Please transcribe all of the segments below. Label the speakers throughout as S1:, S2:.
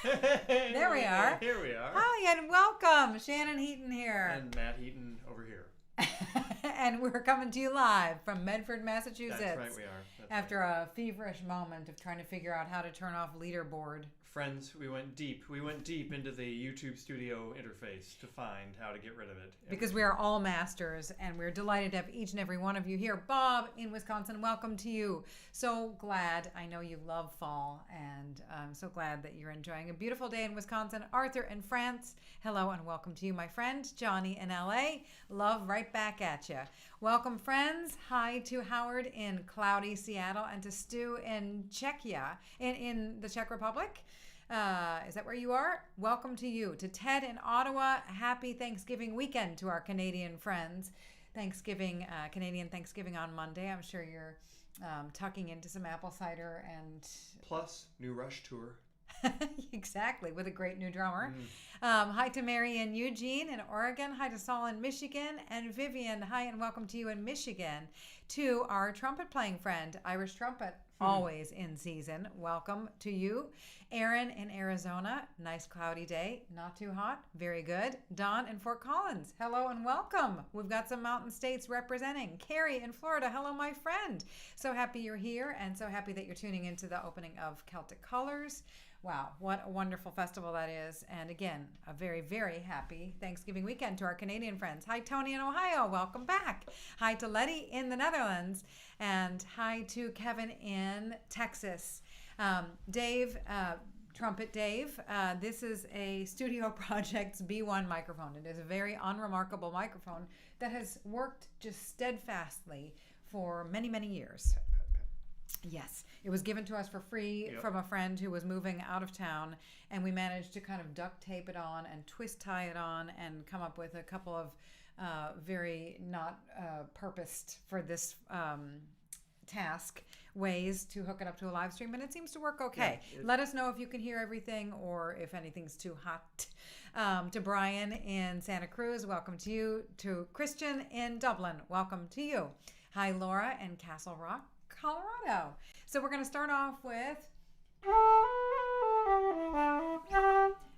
S1: There we are.
S2: Here we are.
S1: Hi and welcome. Shannon Heaton here.
S2: And Matt Heaton over here.
S1: And we're coming to you live from Medford, Massachusetts.
S2: That's right, we are. That's
S1: after a feverish moment of trying to figure out how to turn off leaderboard.
S2: Friends, we went deep. We went deep into the YouTube studio interface to find how to get rid of it.
S1: Because we are all masters, and we're delighted to have each and every one of you here. Bob in Wisconsin, welcome to you. So glad. I know you love fall, and I'm so glad that you're enjoying a beautiful day in Wisconsin. Arthur in France, hello and welcome to you, my friend. Johnny in LA, love right back at you. Welcome, friends. Hi to Howard in cloudy Seattle and to Stu in Czechia, in the Czech Republic. Is that where you are? Welcome to you. To Ted in Ottawa, happy Thanksgiving weekend to our Canadian friends. Canadian Thanksgiving on Monday. I'm sure you're tucking into some apple cider and...
S2: Plus, new Rush tour.
S1: Exactly, with a great new drummer. Hi to Mary in Eugene in Oregon. Hi to Saul in Michigan. And Vivian, hi and welcome to you in Michigan. To our trumpet playing friend, Irish trumpet, always in season. Welcome to you. Aaron in Arizona, nice cloudy day, not too hot, very good. Don in Fort Collins, hello and welcome. We've got some mountain states representing. Carrie in Florida, hello my friend. So happy you're here and so happy that you're tuning into the opening of Celtic Colors. Wow, what a wonderful festival that is. And again, a very, very happy Thanksgiving weekend to our Canadian friends. Hi, Tony in Ohio. Welcome back. Hi to Letty in the Netherlands. And hi to Kevin in Texas. Dave, Trumpet Dave, this is a Studio Projects B1 microphone. It is a very unremarkable microphone that has worked just steadfastly for many, many years. Yes, it was given to us for free from a friend who was moving out of town, and we managed to kind of duct tape it on and twist tie it on and come up with a couple of very not purposed for this task ways to hook it up to a live stream, and it seems to work okay. Yeah, let us know if you can hear everything or if anything's too hot. To Brian in Santa Cruz, welcome to you. To Christian in Dublin, welcome to you. Hi, Laura in Castle Rock, Colorado. So we're going to start off with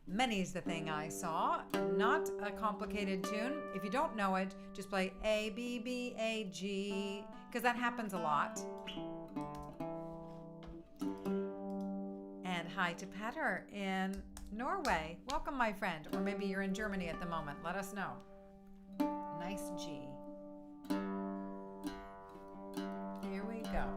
S1: Many's the Thing I Saw. Not a complicated tune. If you don't know it, just play A, B, B, A, G, because that happens a lot. And hi to Petter in Norway. Welcome, my friend. Or maybe you're in Germany at the moment. Let us know. Nice G. Here we go.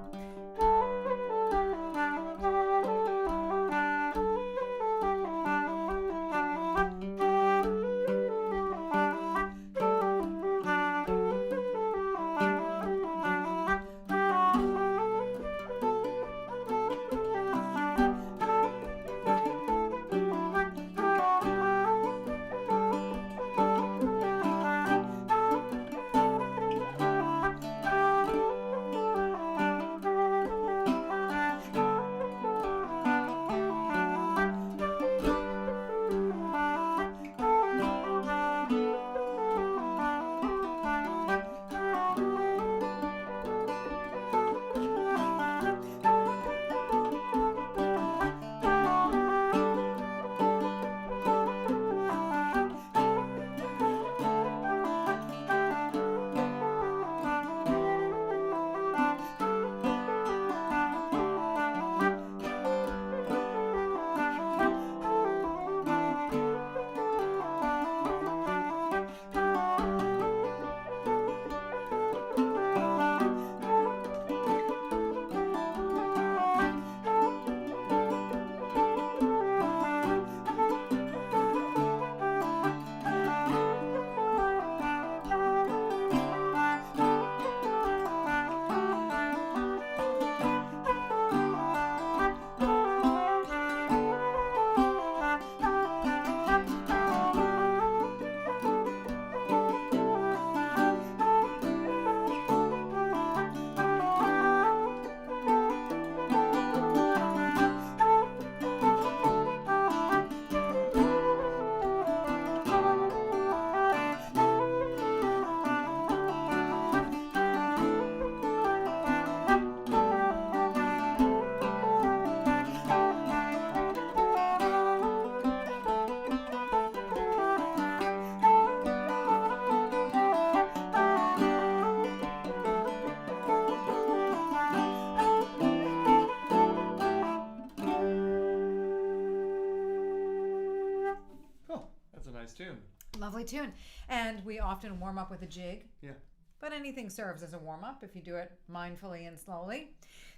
S1: Lovely tune. And we often warm up with a jig.
S2: Yeah.
S1: But anything serves as a warm-up if you do it mindfully and slowly.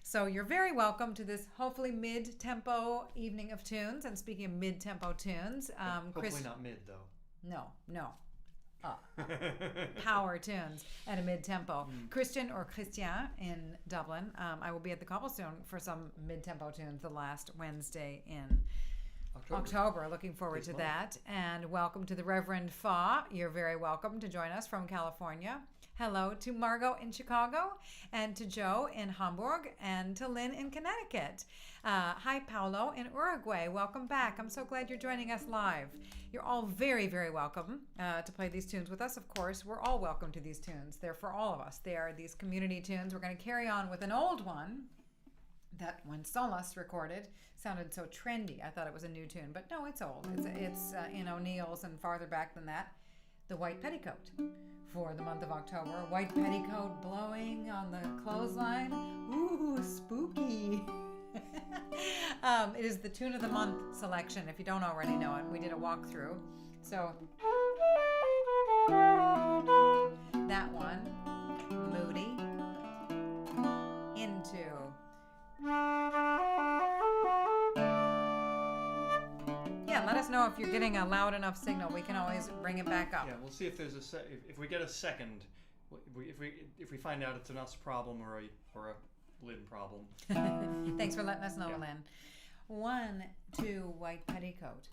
S1: So you're very welcome to this hopefully mid-tempo evening of tunes. And speaking of mid-tempo tunes,
S2: Hopefully not mid, though.
S1: No. Power tunes at a mid-tempo. Christian or Christian in Dublin. I will be at the Cobblestone for some mid-tempo tunes the last Wednesday in October. Looking forward to that. And welcome to the Reverend Fa. You're very welcome to join us from California. Hello to Margot in Chicago, and to Joe in Hamburg, and to Lynn in Connecticut. Hi, Paolo in Uruguay. Welcome back. I'm so glad you're joining us live. You're all very, very welcome to play these tunes with us. Of course, we're all welcome to these tunes. They're for all of us. They are these community tunes. We're going to carry on with an old one that when Solas recorded sounded so trendy. I thought it was a new tune, but no, it's old. It's in O'Neill's and farther back than that. The White Petticoat for the month of October. White petticoat blowing on the clothesline. Ooh, spooky. It is the tune of the month selection, if you don't already know it. We did a walkthrough. So that one, Moody, into. Yeah, let us know if you're getting a loud enough signal. We can always bring it back up.
S2: Yeah, we'll see if there's if we get a second, if we find out it's an us problem or a Lynn problem.
S1: Thanks for letting us know, Lynn. 1, 2, White Petticoat.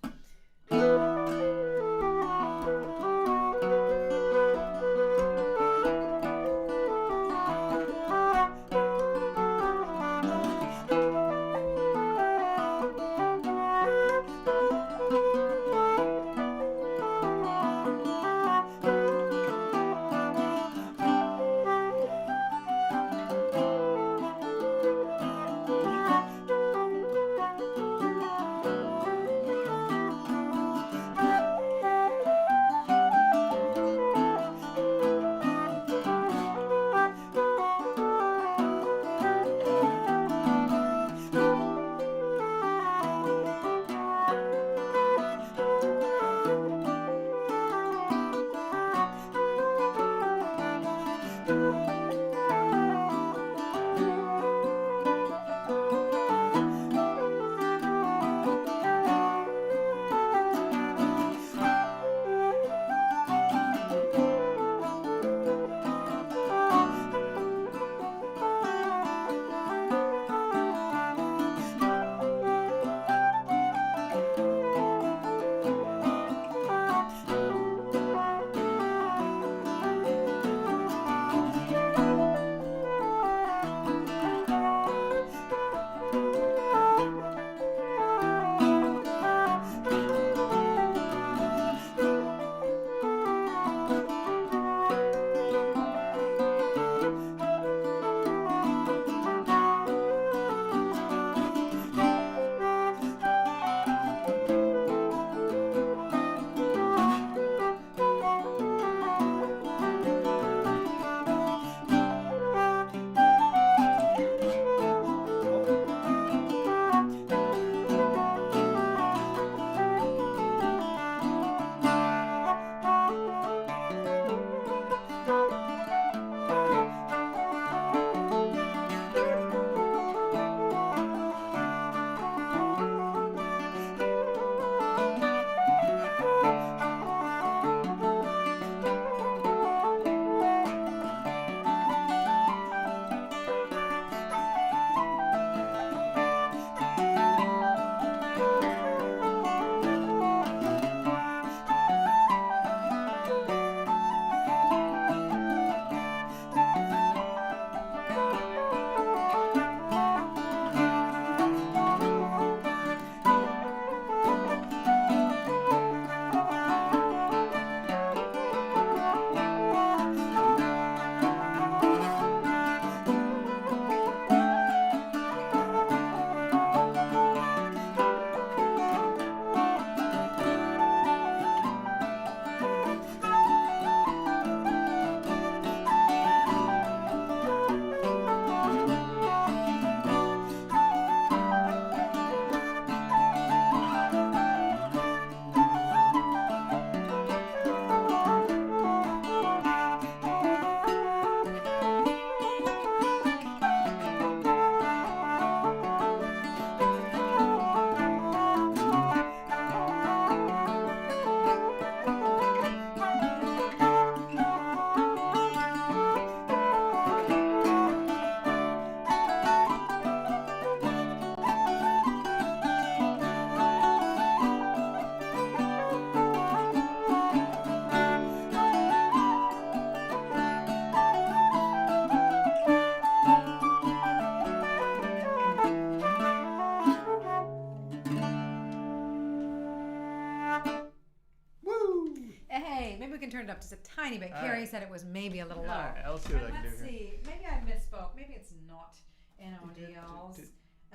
S1: up just a tiny bit.
S2: All
S1: Carrie
S2: right.
S1: said it was maybe a little
S2: All
S1: low.
S2: right, let's see what I can do
S1: Let's
S2: here.
S1: see. Maybe I misspoke. Maybe it's not in O'Neill's.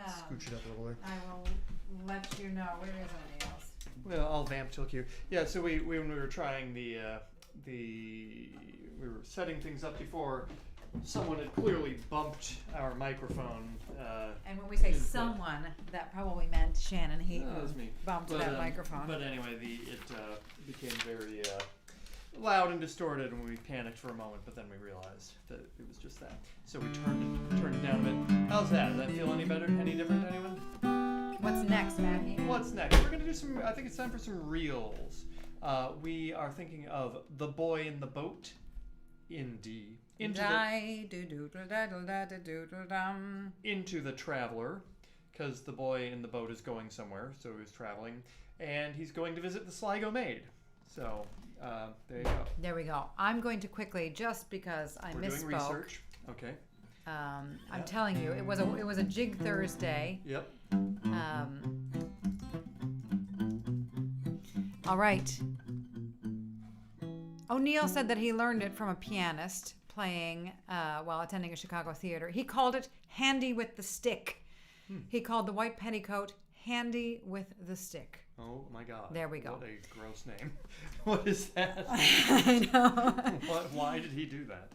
S2: Scooch it up a little bit.
S1: I will let you know. Where is O'Neill's?
S2: Well, I'll vamp till Q. Yeah, so we when we were trying we were setting things up before, someone had clearly bumped our microphone.
S1: And when we say
S2: input.
S1: someone, that probably meant Shannon Heaton
S2: No, that was me.
S1: bumped that microphone.
S2: But anyway, it became very loud and distorted, and we panicked for a moment. But then we realized that it was just that. So we turned it down a bit. How's that? Does that feel any better? Any different to anyone?
S1: What's next, Maggie?
S2: What's next? We're gonna do some. I think it's time for some reels. We are thinking of The Boy in the Boat in D. Into the Traveler, because the boy in the boat is going somewhere, so he's traveling, and he's going to visit the Sligo Maid. So there you go.
S1: There we go. I'm going to quickly, just because I
S2: We're
S1: misspoke.
S2: doing research. Okay.
S1: I'm telling you, it was a Jig Thursday.
S2: Yep.
S1: All right. O'Neill said that he learned it from a pianist playing while attending a Chicago theater. He called it handy with the stick. He called the white petticoat handy with the stick.
S2: Oh my God.
S1: There we go.
S2: What a gross name. What is that?
S1: I know.
S2: Why did he do that?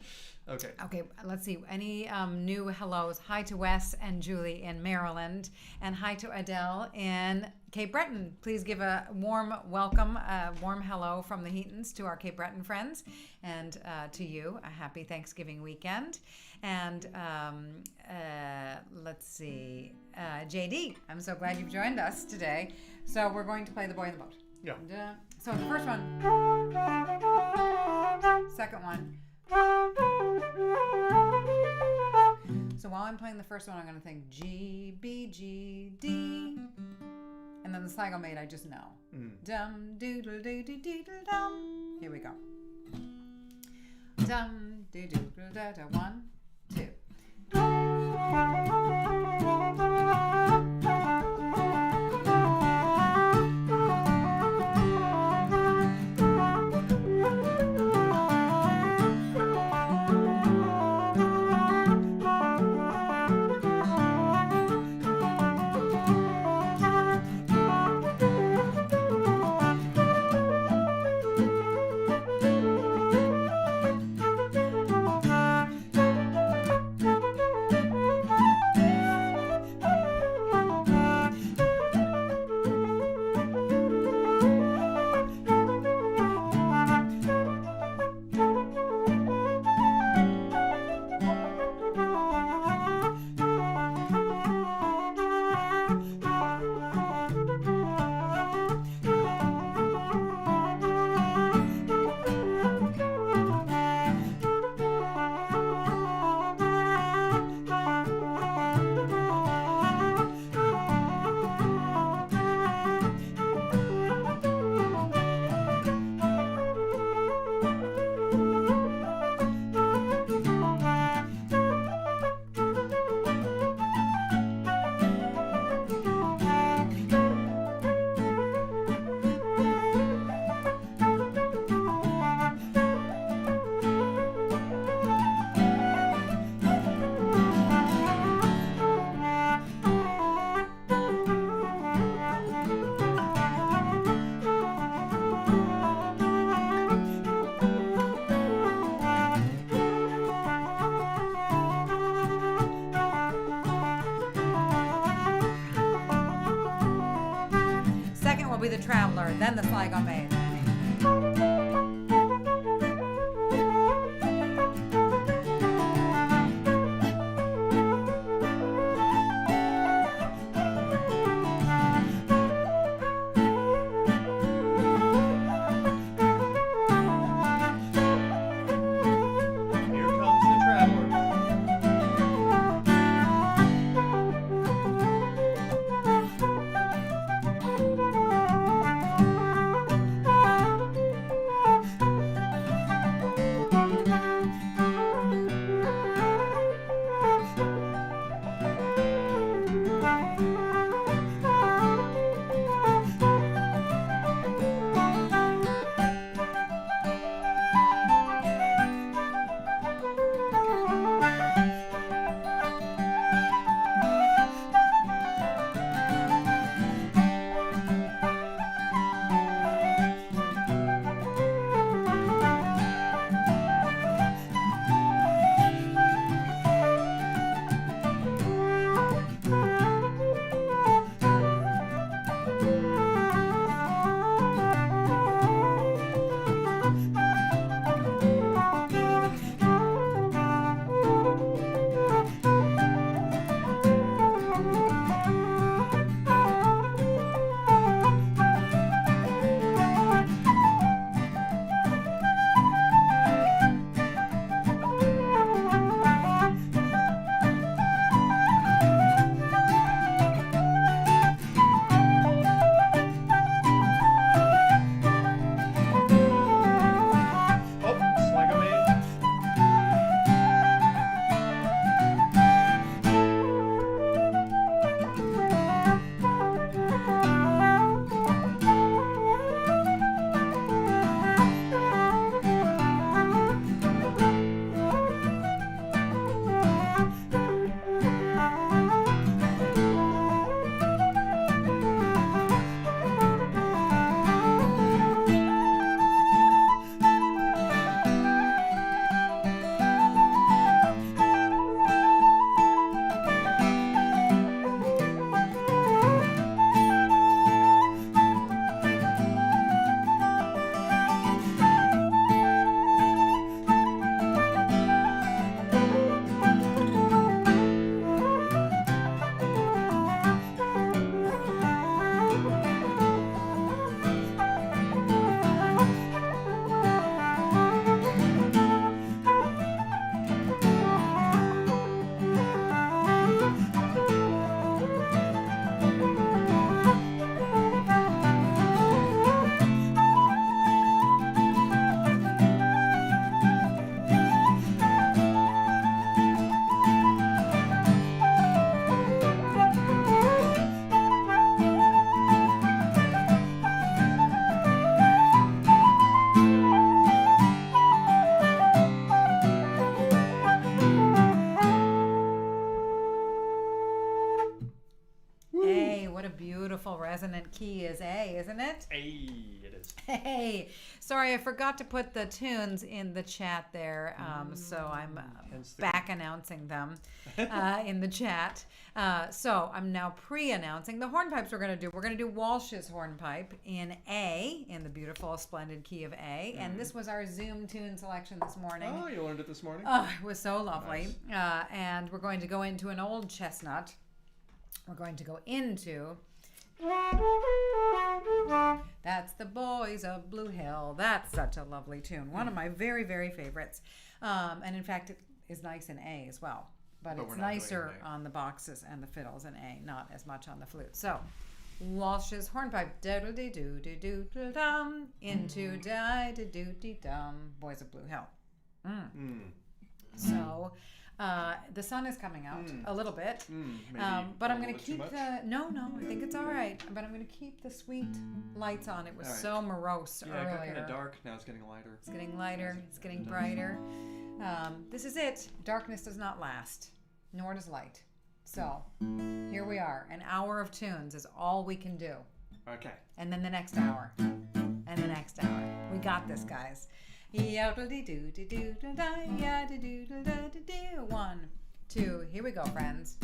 S2: Okay.
S1: Okay, let's see. Any new hellos? Hi to Wes and Julie in Maryland, and hi to Adele in Cape Breton. Please give a warm welcome, a warm hello from the Heatons to our Cape Breton friends, and to you, a happy Thanksgiving weekend. And let's see, JD, I'm so glad you've joined us today. So we're going to play The Boy in the Boat.
S2: Yeah.
S1: And, so the first one, second one. So while I'm playing the first one, I'm going to think G, B, G, D. And then the Sligo Maid, I just know. Dum, doodle, doodle, doodle, dum. Here we go. Dum, doodle, doodle, doodle, 1, 2. Will be the Traveler, then the Sligo Maid. beautiful resonant key is A, isn't it?
S2: Hey, it is.
S1: Hey, sorry, I forgot to put the tunes in the chat there, so I'm back announcing them in the chat. So I'm now pre-announcing the hornpipes we're going to do. We're going to do Walsh's hornpipe in A, in the beautiful, splendid key of A, and this was our Zoom tune selection this morning.
S2: Oh, you learned it this morning?
S1: Oh, it was so lovely.
S2: Nice.
S1: And we're going to go into an old chestnut. We're going to go into... That's the Boys of Bluehill. That's such a lovely tune. One of my very, very favorites. And in fact, it is nice in A as well. But it's nicer on the boxes and the fiddles in A, not as much on the flute. So, Walsh's hornpipe. Diddle-dee-doo-doo-doo-dum. Into die-doo-doo-dee-dum. Boys of Bluehill. So... the sun is coming out a little bit, but I'm going to keep the no, I think it's all right. But I'm going to keep the sweet lights on. It was so morose earlier.
S2: It got kind of dark. Now it's getting lighter.
S1: It's getting lighter. It's getting brighter. This is it. Darkness does not last, nor does light. So here we are. An hour of tunes is all we can do.
S2: Okay.
S1: And then the next hour, and the next hour. We got this, guys. 1, 2, here we go, friends.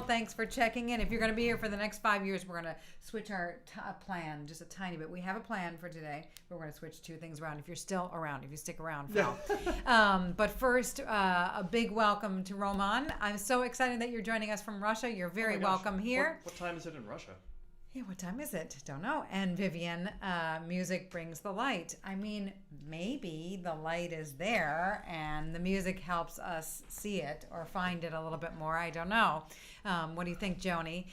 S1: Thanks for checking in. If you're going to be here for the next 5 years, we're going to switch our plan just a tiny bit. We have a plan for today. We're going to switch two things around. If you're still around, if you stick around, Phil. But first, a big welcome to Roman. I'm so excited that you're joining us from Russia. You're very welcome here.
S2: What time is it in Russia?
S1: Yeah, what time is it? Don't know. And Vivian, music brings the light. I mean, maybe the light is there and the music helps us see it or find it a little bit more. I don't know. What do you think, Joni?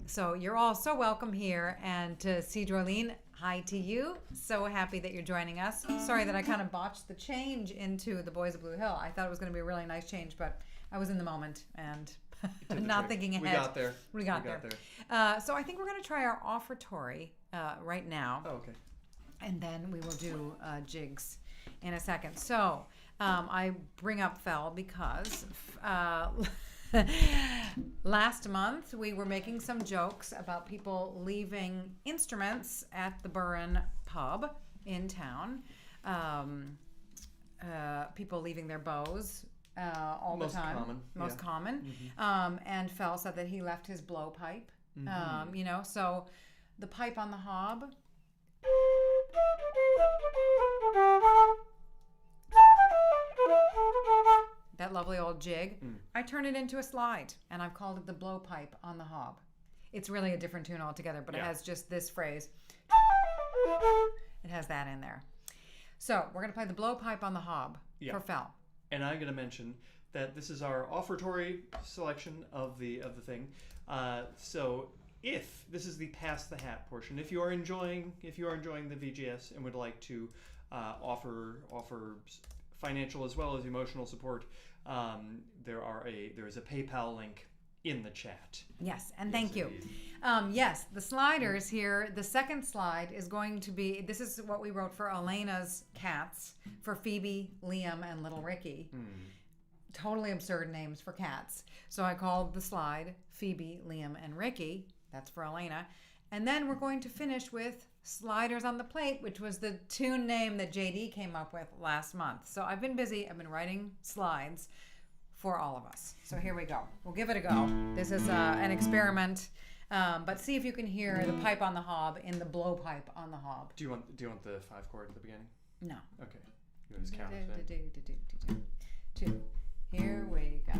S1: So you're all so welcome here. And to see Dorleen, hi to you. So happy that you're joining us. Sorry that I kind of botched the change into the Boys of Bluehill. I thought it was going to be a really nice change, but I was in the moment and not thinking ahead. We got there. So I think we're going to try our offertory right now.
S2: Oh, okay.
S1: And then we will do jigs in a second. So I bring up Fel because last month we were making some jokes about people leaving instruments at the Burren pub in town. People leaving their bows. All the time. Most common. Mm-hmm. And Fel said that he left his blowpipe. Mm-hmm. So the pipe on the hob. That lovely old jig. I turn it into a slide, and I've called it the blowpipe on the hob. It's really a different tune altogether, but it has just this phrase. It has that in there. So we're going to play the blowpipe on the hob for Fel.
S2: And I'm going to mention that this is our offertory selection of the thing. So if this is the pass the hat portion, if you are enjoying the VGS and would like to offer financial as well as emotional support, there is a PayPal link in the chat.
S1: Yes, and thank you. Yes, the sliders here, the second slide is going to be, this is what we wrote for Elena's cats, for Phoebe, Liam, and little Ricky. Totally absurd names for cats. So I called the slide Phoebe, Liam, and Ricky. That's for Elena. And then we're going to finish with Sliders on the Plate, which was the tune name that JD came up with last month. So I've been busy. I've been writing slides for all of us. So here we go. We'll give it a go. This is an experiment, but see if you can hear the pipe on the hob in the blowpipe on the hob.
S2: Do you want the 5 chord at the beginning?
S1: No.
S2: Okay. You want to just count it?
S1: 2. Here we go.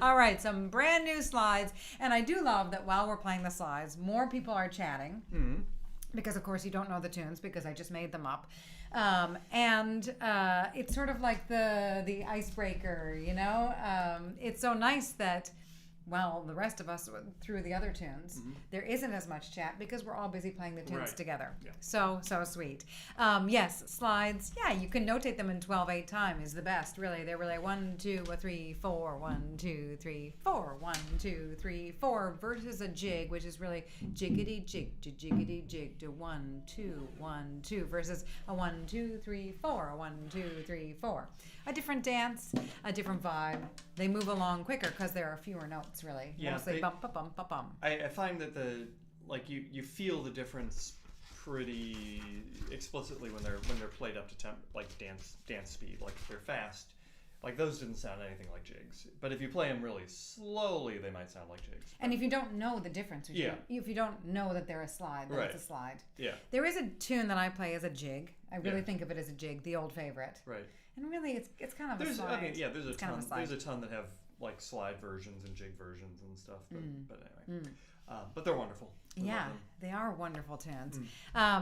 S1: All right, some brand new slides. And I do love that while we're playing the slides, more people are chatting. Because, of course, you don't know the tunes because I just made them up. It's sort of like the icebreaker, you know? It's so nice that, well, the rest of us through the other tunes, there isn't as much chat because we're all busy playing the tunes together.
S2: Yeah.
S1: So sweet. Yes, slides. Yeah, you can notate them in 12/8 time is the best, really. They're really 1, 2, 3, 4, 1, 2, 3, 4, 1, 2, 3, 4 versus a jig, which is really jiggity jig to jiggity jig to 1, 2, 1, 2 versus a 1, 2, 3, 4, a 1, 2, 3, 4. A different dance, a different vibe. They move along quicker because there are fewer notes, really.
S2: Yeah,
S1: Mostly bump, bump, bump, bump, bump.
S2: I find that you feel the difference pretty explicitly when they're played up to temp, like dance speed. Like if they're fast, like those didn't sound anything like jigs. But if you play them really slowly, they might sound like jigs.
S1: And if you don't know the difference, if you don't know that they're a slide, then it's a slide.
S2: Yeah.
S1: There is a tune that I play as a jig. I really think of it as a jig, the old favorite.
S2: Right.
S1: And really, it's kind of a slide.
S2: I mean, yeah, there's a ton.
S1: Kind of a
S2: There's a ton that have like slide versions and jig versions and stuff. But anyway, but they're wonderful.
S1: Yeah, they are wonderful tunes.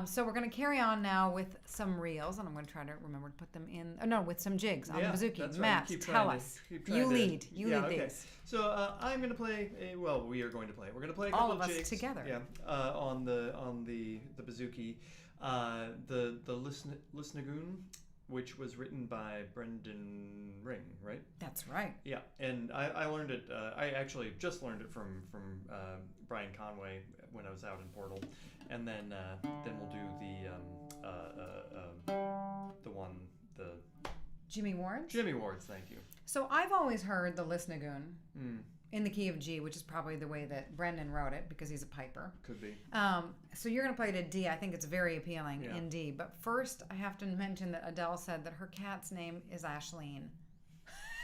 S1: So we're going to carry on now with some reels, and I'm going to try to remember to put them in. Oh, no, with some jigs on the Bouzouki.
S2: That's
S1: Matt,
S2: right.
S1: tell us. You lead. You lead these.
S2: So I'm going to play. We are going to play. We're going to play a couple
S1: all of us
S2: jigs
S1: together.
S2: Yeah. On the Bouzouki, the Lisnagun, which was written by Brendan Ring, right?
S1: That's right.
S2: Yeah, and I learned it. I actually just learned it from Brian Conway when I was out in Portal, and then we'll do the
S1: Jimmy Ward's?
S2: Jimmy Ward's, thank you.
S1: So I've always heard the Lisnagun in the key of G, which is probably the way that Brendan wrote it because he's a piper.
S2: Could be.
S1: So you're going to play it in D. I think it's very appealing in D. But first, I have to mention that Adele said that her cat's name is Ashleen.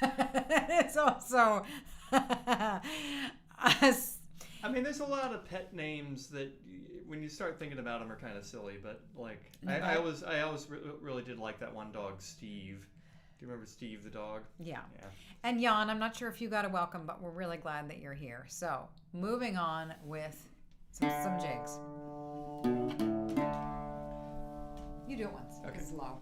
S1: It's also...
S2: I mean, there's a lot of pet names that, when you start thinking about them, are kind of silly. But like, I always really did like that one dog, Steve. Do you remember Steve the dog?
S1: Yeah. And Jan, I'm not sure if you got a welcome, but we're really glad that you're here. So, moving on with some jigs. You do it once.
S2: Okay.
S1: It's low.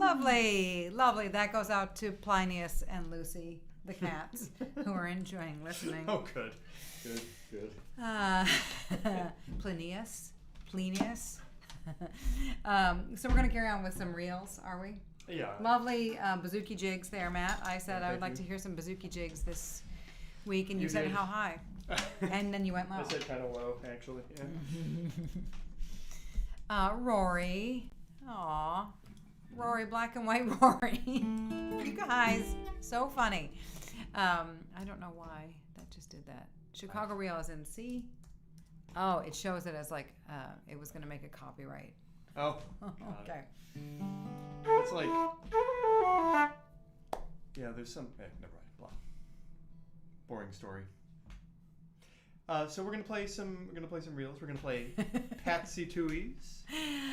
S1: Lovely, lovely. That goes out to Plinius and Lucy, the cats, who are enjoying listening.
S2: Oh, good. Good.
S1: Plinius. So we're going to carry on with some reels, are we?
S2: Yeah.
S1: Lovely Bouzouki jigs there, Matt. I said I would like
S2: you.
S1: to hear some Bouzouki jigs this week, and you
S2: You
S1: said
S2: did.
S1: how high. And then you went low.
S2: I said kind of low, actually. Yeah.
S1: Rory. Aw. Rory, black and white Rory. You guys, so funny. I don't know why that just did that. Chicago Reel is in C. Oh, it shows it as like it was going to make a copyright.
S2: Oh.
S1: Okay.
S2: It's like. Yeah, there's some. Never mind. Blah. Boring story. So we're gonna play some. We're gonna play some reels. We're gonna play Patsy Touhey's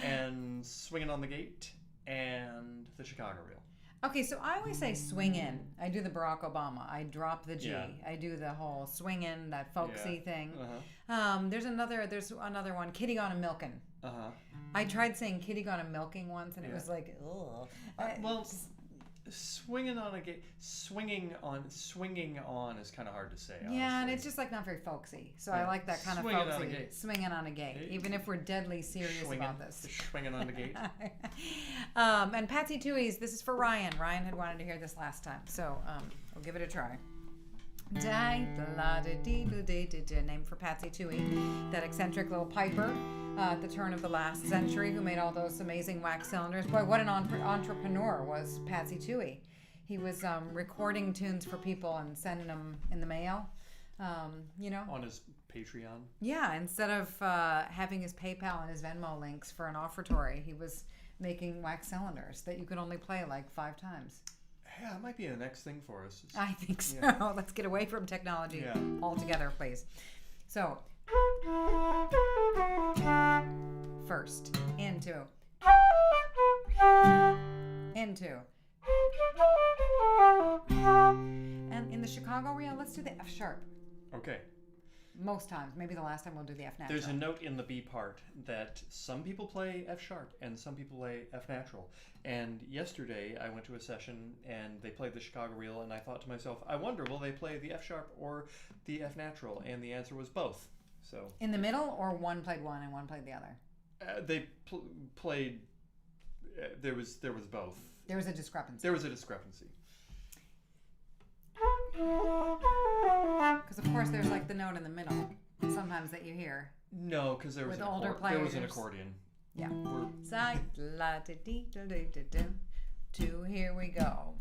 S2: and Swingin' on the Gate and the Chicago Reel.
S1: Okay, so I always say swingin'. I do the Barack Obama. I drop the G.
S2: Yeah.
S1: I do the whole swingin', that folksy thing.
S2: Uh-huh.
S1: There's another one, Kitty Gone a Milkin'.
S2: Uh-huh.
S1: I tried saying Kitty Gone a Milking once, and it
S2: Yeah.
S1: was like, ugh.
S2: Well, swinging on a gate, swinging on is kind of hard to say.
S1: Yeah, and
S2: honestly.
S1: it's just like not very folksy. So
S2: Yeah.
S1: I like that kind of
S2: Swinging on a
S1: folksy.
S2: gate.
S1: Swinging on a gate, even if we're deadly serious about this.
S2: Swinging on the gate.
S1: And Patsy Touhey's, this is for Ryan. Ryan had wanted to hear this last time, so we'll give it a try. Named for Patsy Touhey, that eccentric little piper at the turn of the last century who made all those amazing wax cylinders. Boy, what an entrepreneur was Patsy Touhey. He was recording tunes for people and sending them in the mail,
S2: On his Patreon.
S1: Yeah, instead of having his PayPal and his Venmo links for an offertory, he was making wax cylinders that you could only play like 5 times.
S2: Yeah, it might be the next thing for us.
S1: I think so.
S2: Yeah.
S1: Let's get away from technology
S2: Yeah.
S1: altogether, please. So, first, into. And in the Chicago Reel, let's do the F sharp.
S2: Okay.
S1: Most times. Maybe the last time we'll do the F natural.
S2: There's a note in the B part that some people play F sharp and some people play F natural. And yesterday I went to a session and they played the Chicago Reel, and I thought to myself, I wonder, will they play the F sharp or the F natural? And the answer was both. So
S1: in the middle, or one played one and one played the other?
S2: they played. There was both.
S1: There was a discrepancy.
S2: There was a discrepancy.
S1: Because of course there's like the note in the middle sometimes that you hear.
S2: No, because there was
S1: With
S2: an
S1: older
S2: there was an
S1: players.
S2: accordion.
S1: Yeah.
S2: We're-
S1: Side la da dee da da da da. To here we go.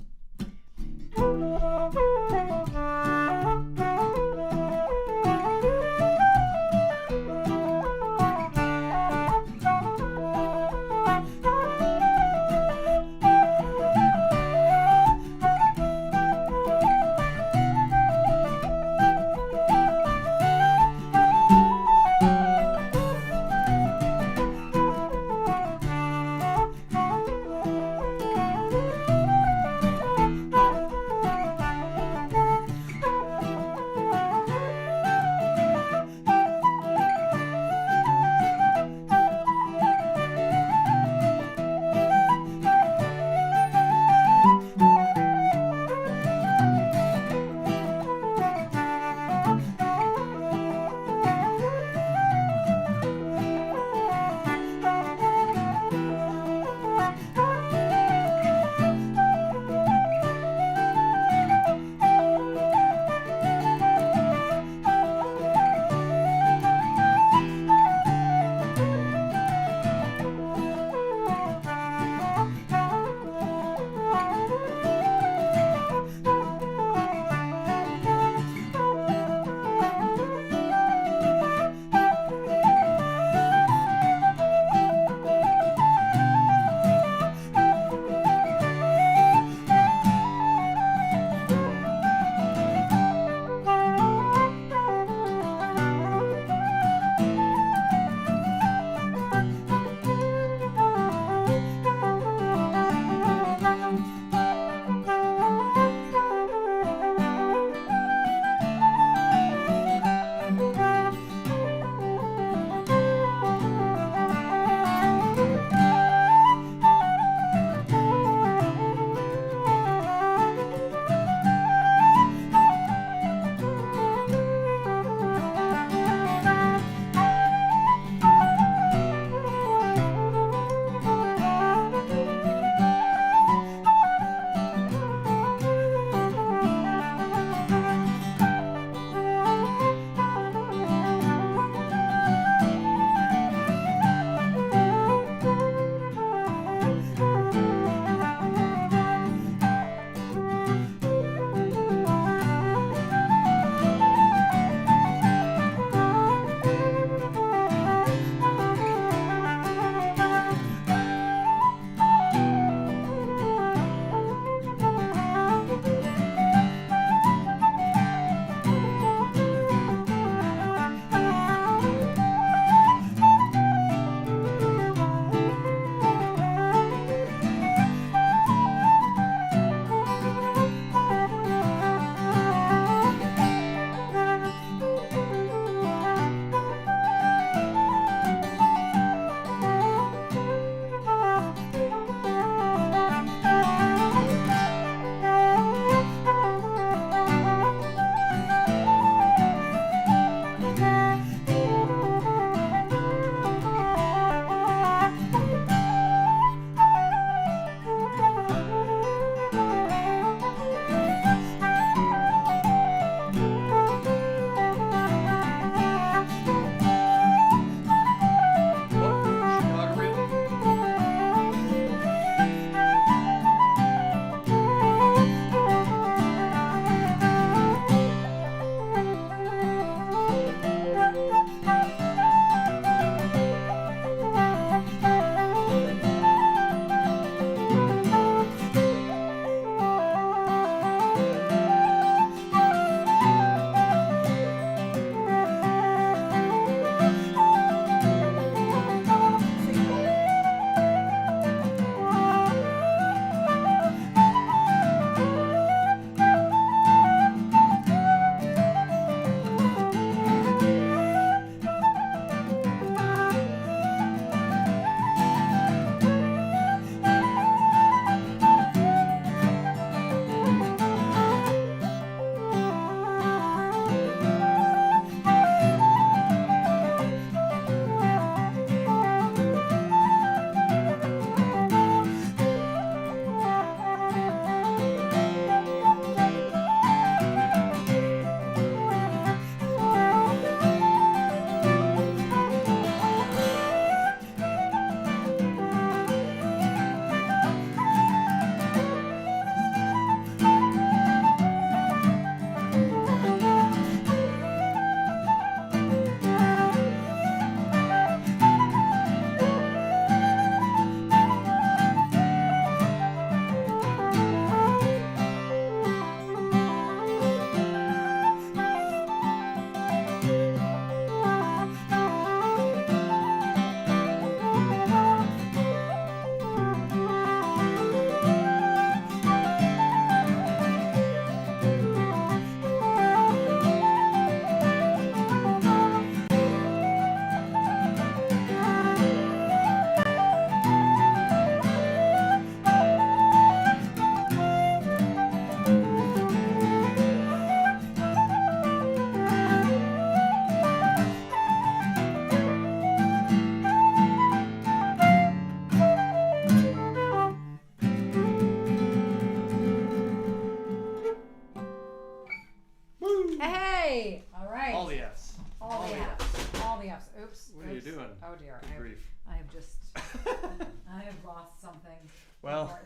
S1: I have lost something.
S2: Well,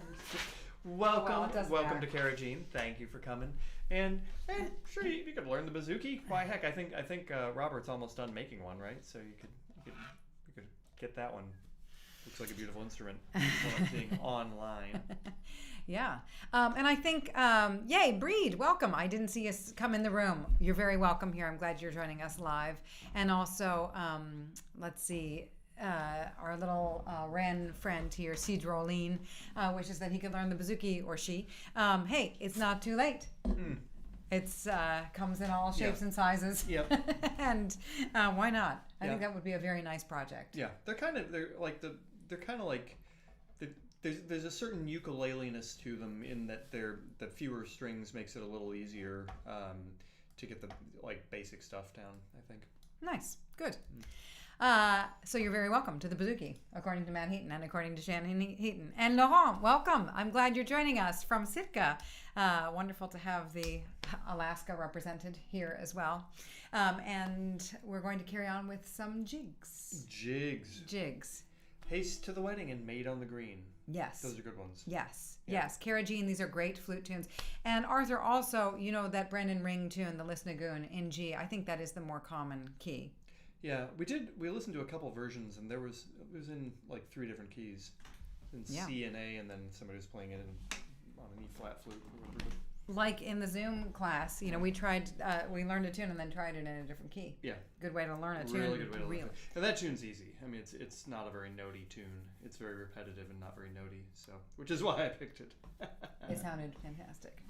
S1: Well,
S2: welcome to Karajin. Thank you for coming. And sure, you could learn the Bouzouki. Why heck, I think Robert's almost done making one, right? So you could get that one. Looks like a beautiful instrument. What I'm seeing online.
S1: Yeah. And I think, yay, Breed, welcome. I didn't see you come in the room. You're very welcome here. I'm glad you're joining us live. And also, let's see, our little Ren friend here, Cedroline, wishes that he could learn the Bouzouki, or she. Hey, it's not too late. It's comes in all shapes and sizes. Yep. And why not? I think that would be a very nice project.
S2: Yeah, they're kind of like there's a certain ukulele-ness to them in that the fewer strings makes it a little easier to get the basic stuff down, I think.
S1: Nice. Good. So you're very welcome to the Bouzouki, according to Matt Heaton and according to Shannon Heaton. And Laurent, welcome. I'm glad you're joining us from Sitka. Wonderful to have the Alaska represented here as well. And we're going to carry on with some jigs. Jigs.
S2: Haste to the Wedding and Maid on the Green.
S1: Yes.
S2: Those are good ones.
S1: Yes. Cara Jean, these are great flute tunes. And Arthur, also, you know, that Brendan Ring tune, the Lisnagun in G, I think that is the more common key.
S2: Yeah, we listened to a couple versions, and it was in 3 different keys. In C and A, and then somebody was playing it on an E-flat flute.
S1: Like in the Zoom class, you know, we learned a tune and then tried it in a different key.
S2: Yeah.
S1: Good way to learn a tune.
S2: Really good way to learn it. And that tune's easy. I mean, it's not a very notey tune. It's very repetitive and not very notey, so which is why I picked it.
S1: It sounded fantastic.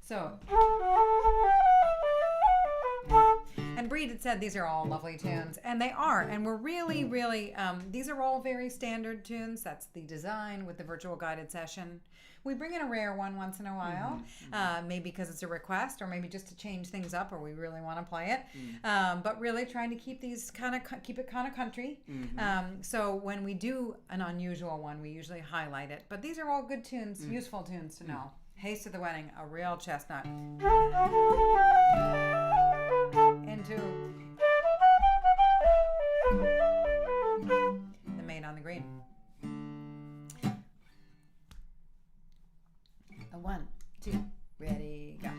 S1: So, and Breed had said these are all lovely tunes, and they are, and we're really, really, these are all very standard tunes. That's the design with the virtual guided session. We bring in a rare one once in a while, maybe because it's a request, or maybe just to change things up, or we really want to play it. But really trying to keep these keep it kind of country. So when we do an unusual one, we usually highlight it. But these are all good tunes, useful tunes to know. Haste to the Wedding, a real chestnut. Into the Maid on the Green. A 1, 2, ready, go.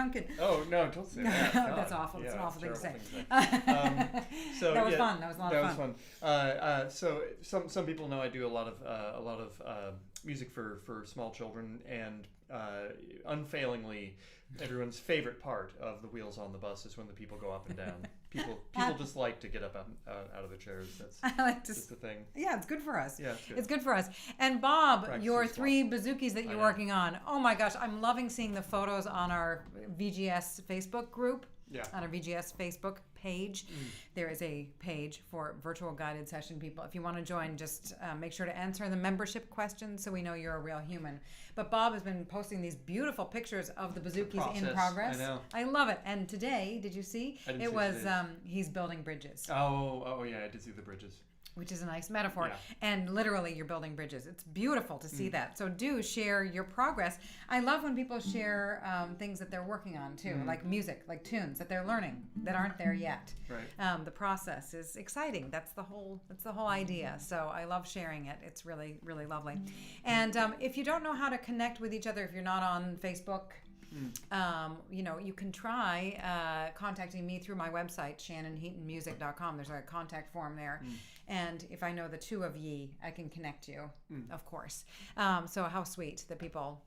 S1: Unkin.
S2: Oh no! Don't say that.
S1: That's awful.
S2: Yeah,
S1: It's an awful thing to say.
S2: So
S1: that was fun. That was a lot of fun.
S2: So some people know I do a lot of music for small children, and unfailingly, everyone's favorite part of the wheels on the bus is when the people go up and down. People just like to get up out of their chairs. That's just the thing.
S1: Yeah, it's good for us.
S2: Yeah,
S1: it's good for us. And Bob,
S2: Practice
S1: your
S2: yourself.
S1: 3 Bouzouki's that you're working on. Oh my gosh, I'm loving seeing the photos on our VGS Facebook group.
S2: Yeah.
S1: On our VGS Facebook page. There is a page for virtual guided session people. If you want to join, just make sure to answer the membership questions so we know you're a real human. But Bob has been posting these beautiful pictures of the Bouzouki's in progress.
S2: I know.
S1: I love it. And today, did you see? It was he's building bridges.
S2: Oh yeah, I did see the bridges.
S1: Which is a nice metaphor.
S2: Yeah.
S1: And literally, you're building bridges. It's beautiful to see that. So do share your progress. I love when people share things that they're working on, too, like music, like tunes that they're learning that aren't there yet.
S2: Right.
S1: The process is exciting. That's the whole idea. So I love sharing it. It's really, really lovely. And if you don't know how to connect with each other, if you're not on Facebook, you can try contacting me through my website, shannonheatonmusic.com. There's a contact form there. And if I know the 2 of ye, I can connect you, of course. So how sweet that people,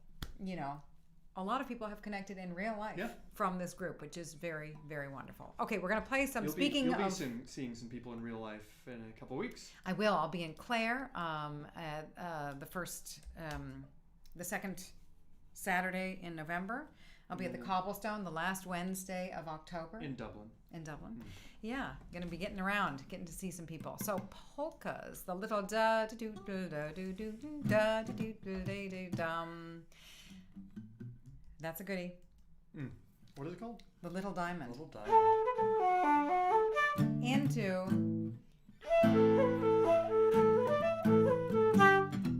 S1: a lot of people have connected in real life from this group, which is very, very wonderful. Okay, we're going to play some. You'll be
S2: seeing some people in real life in a couple weeks.
S1: I will. I'll be in Clare at the second Saturday in November. I'll be at the Cobblestone the last Wednesday of October.
S2: In Dublin.
S1: Yeah, gonna be getting around, getting to see some people. So Polkas, the little da da do da da do do da da do da da dum. That's a goodie.
S2: What is it called?
S1: The Little Diamond.
S2: Little Diamond.
S1: Into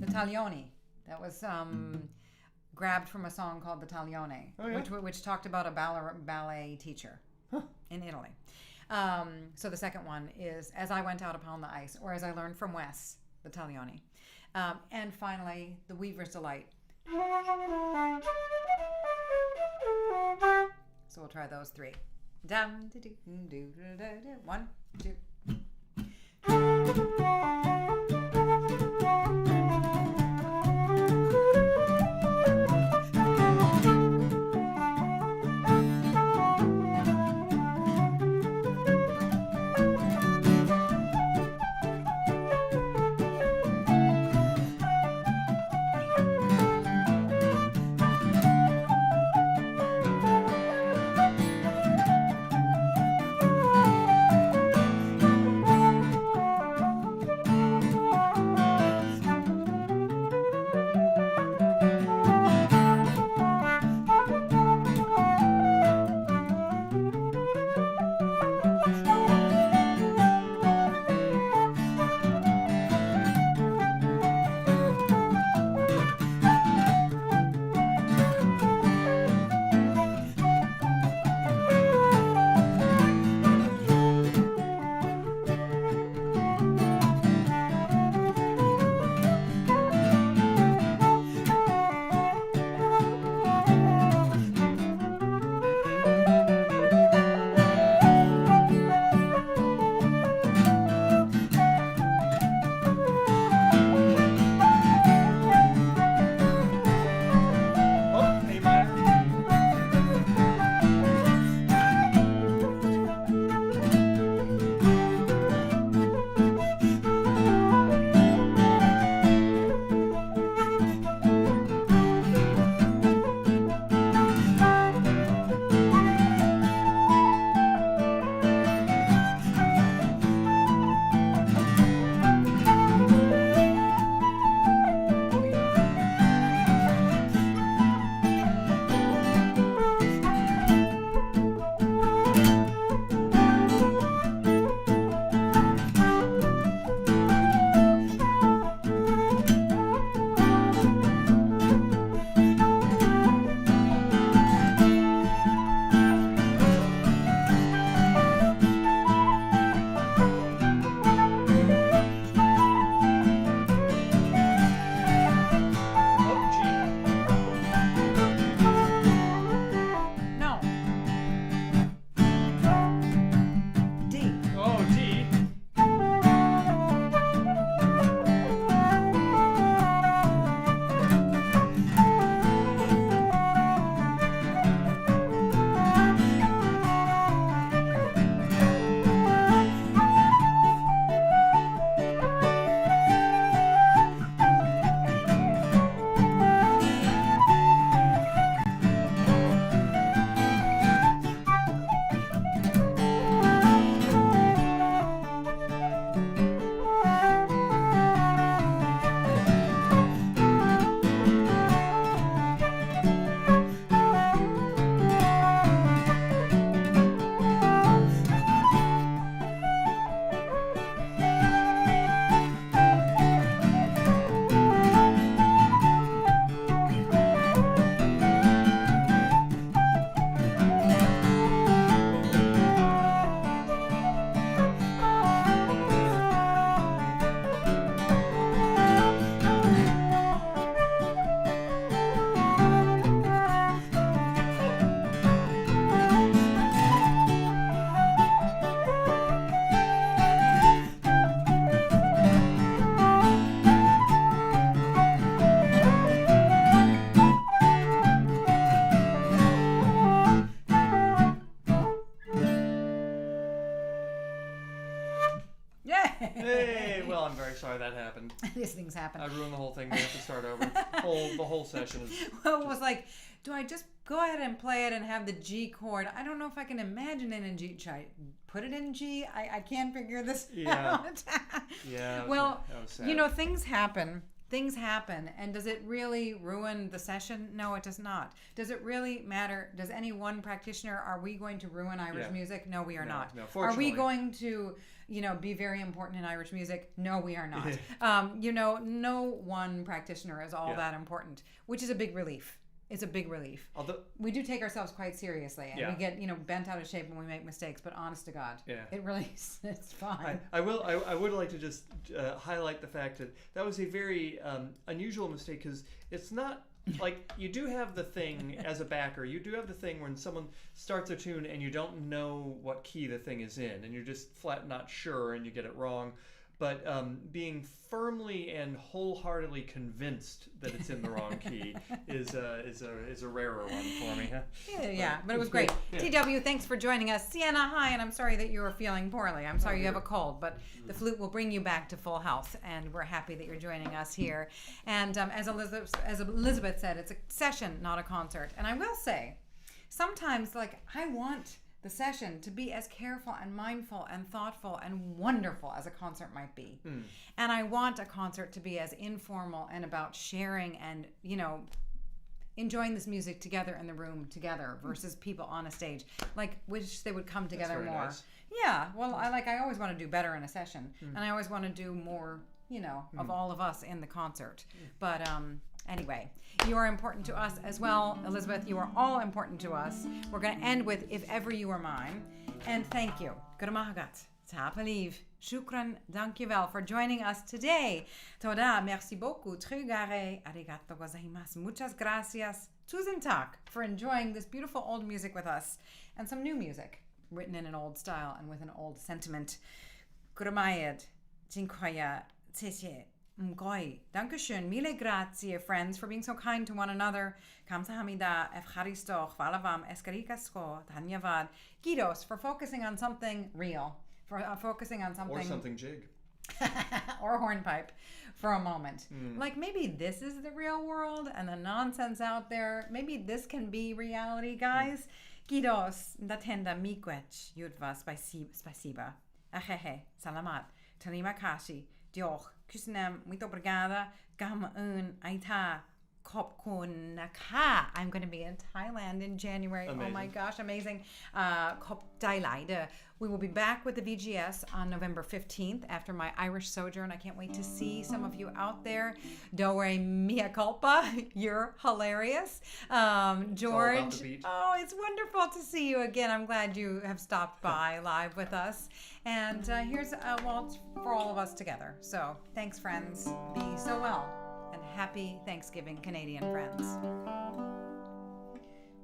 S1: the Taglioni. That was grabbed from a song called the Taglioni, which talked about a ballet teacher in Italy. So the second one is As I Went Out Upon the Ice, or As I Learned from Wes, the Taglioni. And finally, The Weaver's Delight. So we'll try those 3. Dum, do, do, do, do, do, do. 1, 2.
S2: very sorry that happened.
S1: These things happen.
S2: I ruined the whole thing. We have to start over. The whole session is.
S1: Well, it was like, do I just go ahead and play it and have the G chord? I don't know if I can imagine it in G. Should I put it in G? I can't figure this out.
S2: Yeah.
S1: Well,
S2: that was sad.
S1: you know, things happen. Things happen, and does it really ruin the session? No, it does not. Does it really matter? Does any one practitioner, are we going to ruin Irish music? No, we are not.
S2: No,
S1: are we going to, be very important in Irish music? No, we are not. No one practitioner is all that important, which is a big relief. It's a big relief.
S2: Although
S1: we do take ourselves quite seriously, and we get bent out of shape when we make mistakes. But honest to God, it really it's fine.
S2: I would like to just highlight the fact that was a very unusual mistake, because it's not like you do have the thing as a backer. You do have the thing when someone starts a tune and you don't know what key the thing is in, and you're just flat not sure, and you get it wrong. But being firmly and wholeheartedly convinced that it's in the wrong key is a rarer one for me. Huh?
S1: Yeah, but it was great. TW, thanks for joining us. Sienna, hi, and I'm sorry that you were feeling poorly. I'm sorry you have a cold, but the flute will bring you back to full health, and we're happy that you're joining us here. And as Elizabeth said, it's a session, not a concert. And I will say, sometimes, I want the session to be as careful and mindful and thoughtful and wonderful as a concert might be. And I want a concert to be as informal and about sharing and, enjoying this music together in the room together versus people on a stage. Wish they would come together more.
S2: Nice.
S1: Yeah, well, I always want to do better in a session. And I always want to do more, of all of us in the concert. But anyway, you are important to us as well. Elizabeth, you are all important to us. We're going to end with If Ever You Were Mine. And thank you. Guramahagat. Tapaliv. Shukran. Dankjewel for joining us today. Toda. Merci beaucoup. Trugare. Arigato gozaimasu. Muchas gracias. Tusen tak for enjoying this beautiful old music with us. And some new music written in an old style and with an old sentiment. Guramayed. Dziękuję. Tse. Mgoi. Dankeschön. Mille grazie, friends, for being so kind to one another. Kamsahamida. Efcharisto. Chvalavam. Eskarikasko. Dhanyavad. Gidos, for focusing on something real. For focusing on something...
S2: Or something jig.
S1: or hornpipe for a moment. Maybe this is the real world and the nonsense out there. Maybe this can be reality, guys. Gidos. Datenda miigwech. Yudva. Spasiba. Ahehe. Salamat. Terima kasih. Dioch. Kusnem, muito obrigada. Gam aita kopkun naka. I'm going to be in Thailand in January.
S2: Amazing.
S1: Oh my gosh, amazing. Kop dailaide. We will be back with the VGS on November 15th after my Irish sojourn. I can't wait to see some of you out there. Dore mea culpa. You're hilarious. George. Oh, it's wonderful to see you again. I'm glad you have stopped by live with us. And here's a waltz for all of us together. So thanks, friends. Be so well. And happy Thanksgiving, Canadian friends.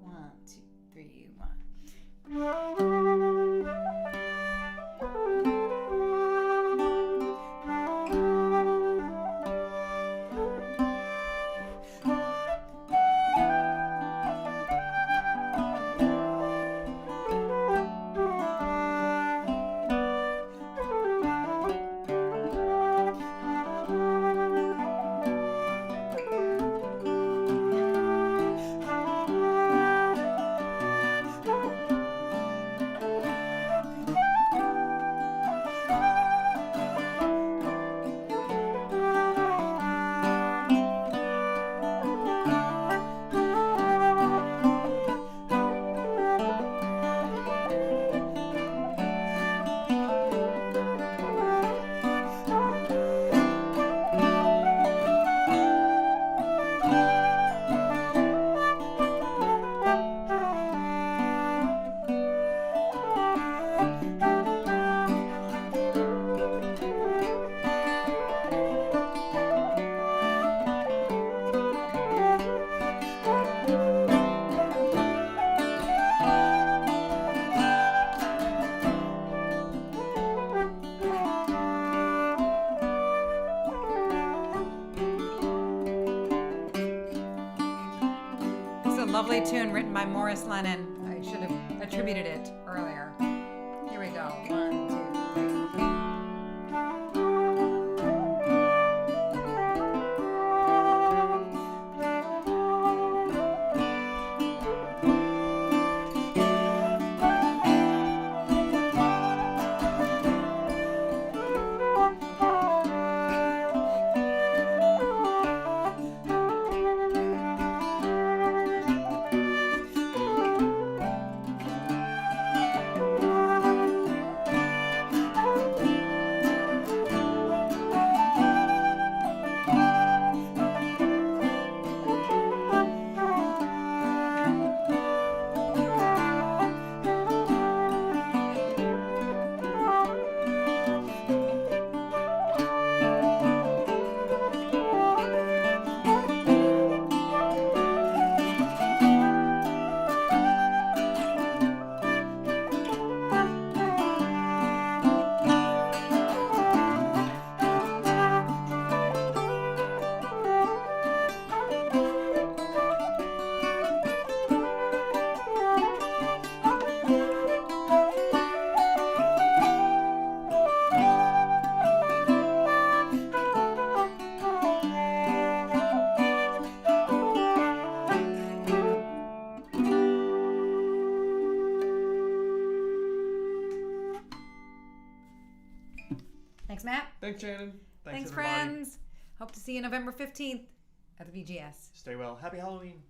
S1: 1, 2, 3, 1. Lovely tune written by Morris Lennon. I should have attributed it earlier. Here we go. 1, 2, 3. Thanks, Matt.
S2: Thanks, Shannon.
S1: Thanks,
S2: everybody.
S1: friends. Hope to see you November 15th at the VGS.
S2: Stay well. Happy Halloween.